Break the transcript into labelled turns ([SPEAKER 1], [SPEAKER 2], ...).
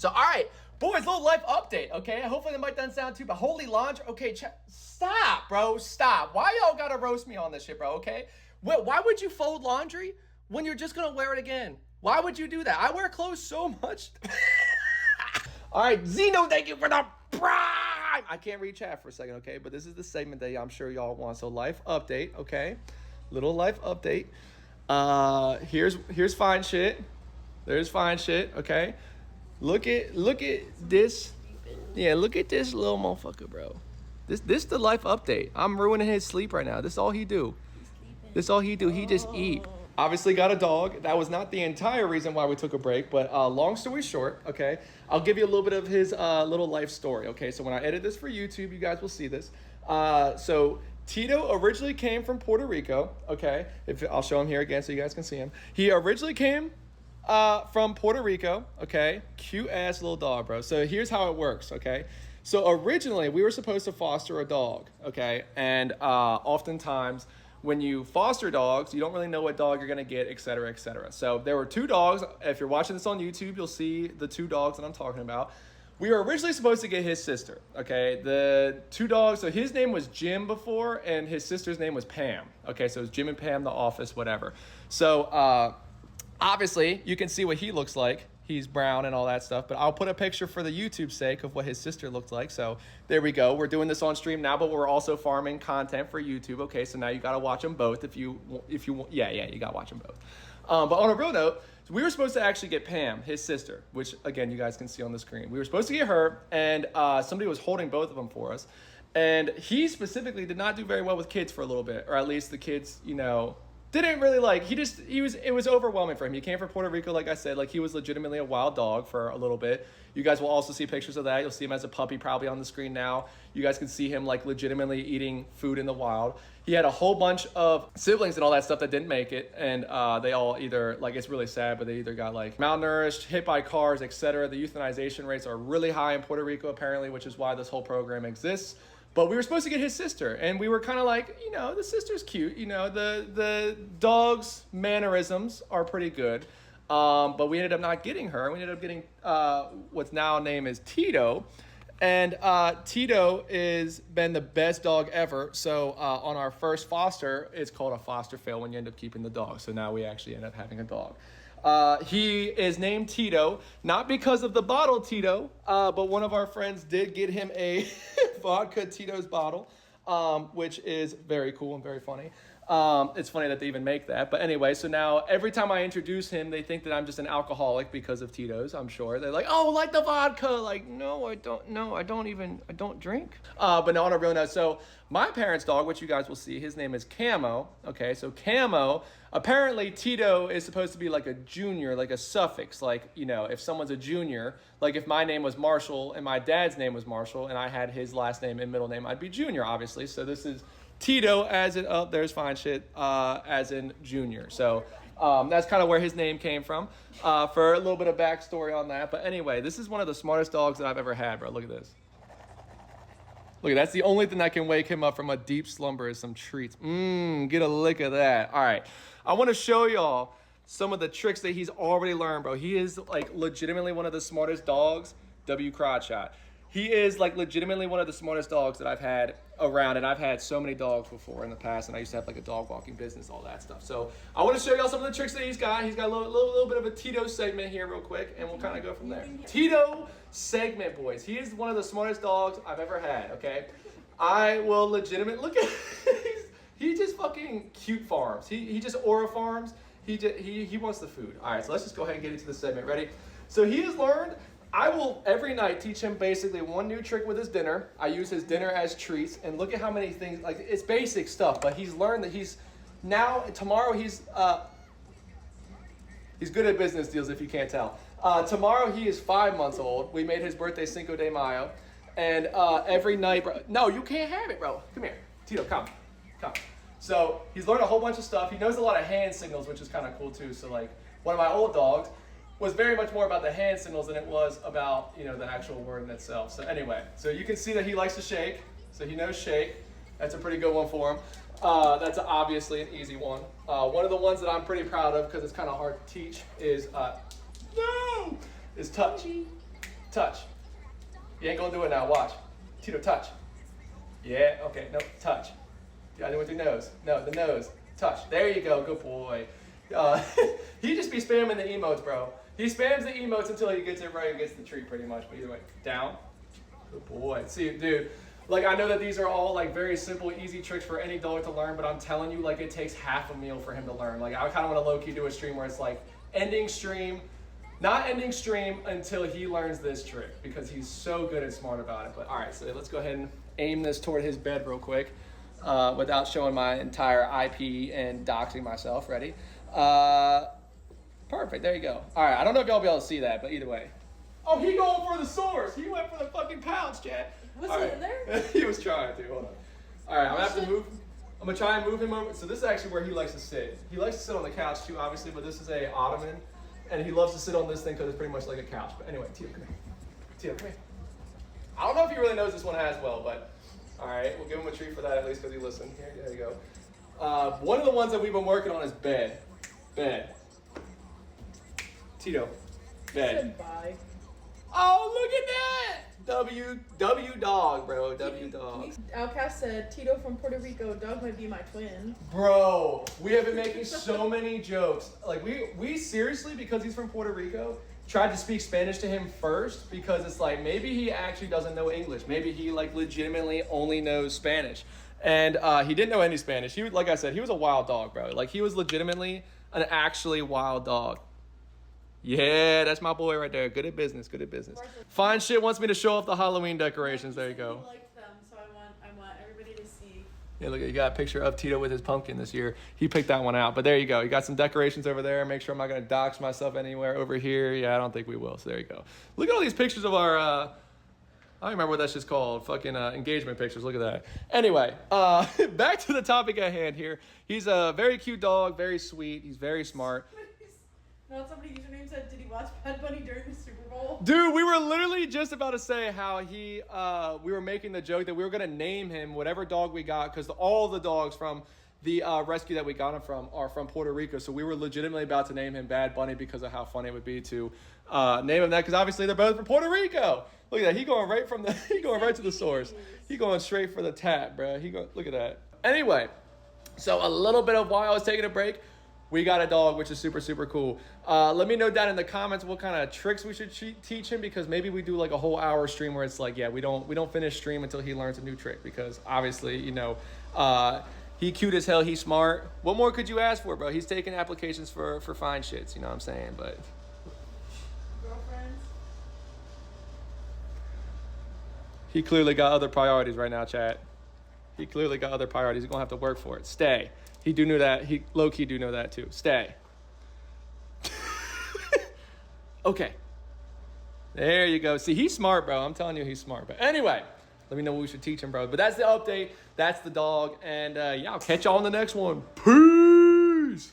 [SPEAKER 1] So, all right, boys, little life update, okay? Hopefully the mic doesn't sound too bad. Holy laundry. Okay, stop, bro. Stop. Why y'all gotta roast me on this shit, bro, okay? Why would you fold laundry when you're just gonna wear it again? Why would you do that? I wear clothes so much. All right, Zeno, thank you for the prime. I can't read chat for a second, okay? But this is the segment that I'm sure y'all want. So life update, okay? Little life update. Here's fine shit. There's fine shit, okay? Look at this. Yeah, look at this little motherfucker, bro. This the life update. I'm ruining his sleep right now. This is all he do. This is all he do. He just eat. Obviously got a dog. That was not the entire reason why we took a break, but long story short, okay, I'll give you a little bit of his little life story, okay? So when I edit this for YouTube, you guys will see this. So Tito originally came from Puerto Rico, okay? I'll show him here again so you guys can see him. He originally came from Puerto Rico, okay? Cute ass little dog, bro. So here's how it works, okay? So originally we were supposed to foster a dog, okay? And oftentimes when you foster dogs, you don't really know what dog you're gonna get, et cetera, et cetera. So there were two dogs. If you're watching this on YouTube, you'll see the two dogs that I'm talking about. We were originally supposed to get his sister, okay? The two dogs, so his name was Jim before, and his sister's name was Pam. Okay, so it was Jim and Pam, the office, whatever. So obviously, you can see what he looks like. He's brown and all that stuff, but I'll put a picture for the YouTube sake of what his sister looked like. So there we go. We're doing this on stream now, but we're also farming content for YouTube. Okay, so now you got to watch them both if you want. Yeah, you got to watch them both. But on a real note, so we were supposed to actually get Pam, his sister, which again, you guys can see on the screen. We were supposed to get her, and somebody was holding both of them for us. And he specifically did not do very well with kids for a little bit, or at least the kids, didn't really like, it was overwhelming for him. He came from Puerto Rico, like I said, like he was legitimately a wild dog for a little bit. You guys will also see pictures of that. You'll see him as a puppy probably on the screen now. You guys can see him like legitimately eating food in the wild. He had a whole bunch of siblings and all that stuff that didn't make it. And they all either, like, it's really sad, but they either got like malnourished, hit by cars, etc. The euthanization rates are really high in Puerto Rico apparently, which is why this whole program exists. But we were supposed to get his sister, and we were kind of like, the sister's cute. The dog's mannerisms are pretty good. But we ended up not getting her. We ended up getting what's now named as Tito. And Tito has been the best dog ever. So on our first foster, it's called a foster fail when you end up keeping the dog. So now we actually end up having a dog. He is named Tito, not because of the bottle Tito, but one of our friends did get him a vodka Tito's bottle, which is very cool and very funny. It's funny that they even make that. But anyway, so now every time I introduce him, they think that I'm just an alcoholic because of Tito's, I'm sure. They're like, oh, like the vodka. Like, no, I don't drink. But no, on a real note, so my parents' dog, which you guys will see, his name is Camo. Okay, so Camo, apparently Tito is supposed to be like a junior, like a suffix. Like, if someone's a junior, like if my name was Marshall and my dad's name was Marshall and I had his last name and middle name, I'd be Junior, obviously. So this is Tito as in, there's fine shit, as in Junior. So that's kind of where his name came from, for a little bit of backstory on that. But anyway, this is one of the smartest dogs that I've ever had, bro. Look at this. Look, that's the only thing that can wake him up from a deep slumber is some treats. Get a lick of that. All right. I want to show y'all some of the tricks that he's already learned, bro. He is like legitimately one of the smartest dogs. W crotch shot. He is like legitimately one of the smartest dogs that I've had around, and I've had so many dogs before in the past, and I used to have like a dog walking business, all that stuff. So I want to show y'all some of the tricks that he's got. He's got a little bit of a Tito segment here real quick, and we'll kind of go from there. Tito segment, boys. He is one of the smartest dogs I've ever had, okay? I will legitimately, look at, he just fucking cute farms. He just aura farms. He wants the food. All right, so let's just go ahead and get into the segment. Ready? So he has learned, I will every night teach him basically one new trick with his dinner. I use his dinner as treats, and look at how many things, like it's basic stuff, but he's learned that tomorrow he's good at business deals if you can't tell. Tomorrow he is 5 months old. We made his birthday Cinco de Mayo, and every night, bro, no, you can't have it, bro. Come here, Tito, come. So he's learned a whole bunch of stuff. He knows a lot of hand signals, which is kind of cool too. So like one of my old dogs was very much more about the hand signals than it was about, the actual word in itself. So anyway, so you can see that he likes to shake. So he knows shake. That's a pretty good one for him. That's obviously an easy one. One of the ones that I'm pretty proud of because it's kind of hard to teach is touch. touch. You ain't gonna do it now, watch. Tito, touch. Yeah, okay, no, touch. You gotta do it with your nose. No, the nose. Touch. There you go, good boy. He just be spamming the emotes, bro. He spams the emotes until he gets it right and gets the treat pretty much. But either way, down. Good boy. See, dude, like I know that these are all like very simple, easy tricks for any dog to learn, but I'm telling you, like it takes half a meal for him to learn. Like I kind of want to low-key do a stream where it's like ending stream, not ending stream until he learns this trick because he's so good and smart about it. But all right, so let's go ahead and aim this toward his bed real quick without showing my entire IP and doxing myself. Ready? Perfect, there you go. All right, I don't know if y'all be able to see that, but either way. Oh, he going for the source. He went for the fucking pouch, Chad.
[SPEAKER 2] Was he in there?
[SPEAKER 1] He was trying to, hold on. All right, I'm gonna have to move. I'm gonna try and move him over. So this is actually where he likes to sit. He likes to sit on the couch too, obviously, but this is a ottoman. And he loves to sit on this thing because it's pretty much like a couch. But anyway, Tito, come here. Tito, come here. I don't know if he really knows this one as well, but all right, we'll give him a treat for that at least because he listened. Here, there you go. One of the ones that we've been working on is bed. Bed. Tito, bed.
[SPEAKER 2] Bye.
[SPEAKER 1] Oh, look at that! W dog, bro. W dog.
[SPEAKER 2] Outcast said, Tito from Puerto Rico, dog might be my twin.
[SPEAKER 1] Bro, we have been making so many jokes. Like we seriously, because he's from Puerto Rico, tried to speak Spanish to him first because it's like maybe he actually doesn't know English. Maybe he like legitimately only knows Spanish. And he didn't know any Spanish. He, like I said, he was a wild dog, bro. Like he was legitimately an actually wild dog. Yeah, that's my boy right there. Good at business, good at business. Fine shit wants me to show off the Halloween decorations. There you go.
[SPEAKER 2] He liked them, so I want everybody to see.
[SPEAKER 1] Yeah, look, you got a picture of Tito with his pumpkin this year. He picked that one out, but there you go. You got some decorations over there. Make sure I'm not going to dox myself anywhere over here. Yeah, I don't think we will, so there you go. Look at all these pictures of our, I don't remember what that's just called, fucking engagement pictures. Look at that. Anyway, back to the topic at hand here. He's a very cute dog, very sweet. He's very smart.
[SPEAKER 2] No, somebody username said, did he watch Bad Bunny during the Super Bowl?
[SPEAKER 1] Dude, we were literally just about to say how we were making the joke that we were going to name him whatever dog we got because all the dogs from the rescue that we got him from are from Puerto Rico. So we were legitimately about to name him Bad Bunny because of how funny it would be to name him that because obviously they're both from Puerto Rico. Look at that. He going right from the he going right to the source. He going straight for the tap, bro. Look at that. Anyway, so a little bit of while I was taking a break, we got a dog, which is super, super cool. Let me know down in the comments what kind of tricks we should teach him because maybe we do like a whole hour stream where it's like, yeah, we don't finish stream until he learns a new trick because obviously, you know, he cute as hell. He's smart. What more could you ask for, bro? He's taking applications for fine shits, you know what I'm saying? But
[SPEAKER 2] Girlfriends?
[SPEAKER 1] he clearly got other priorities right now, chat. He clearly got other priorities. He's going to have to work for it. Stay. He do know that. He low-key do know that too. Stay. Okay. There you go. See, he's smart, bro. I'm telling you, he's smart. But anyway, let me know what we should teach him, bro. But that's the update. That's the dog. And yeah, I'll catch y'all on the next one. Peace.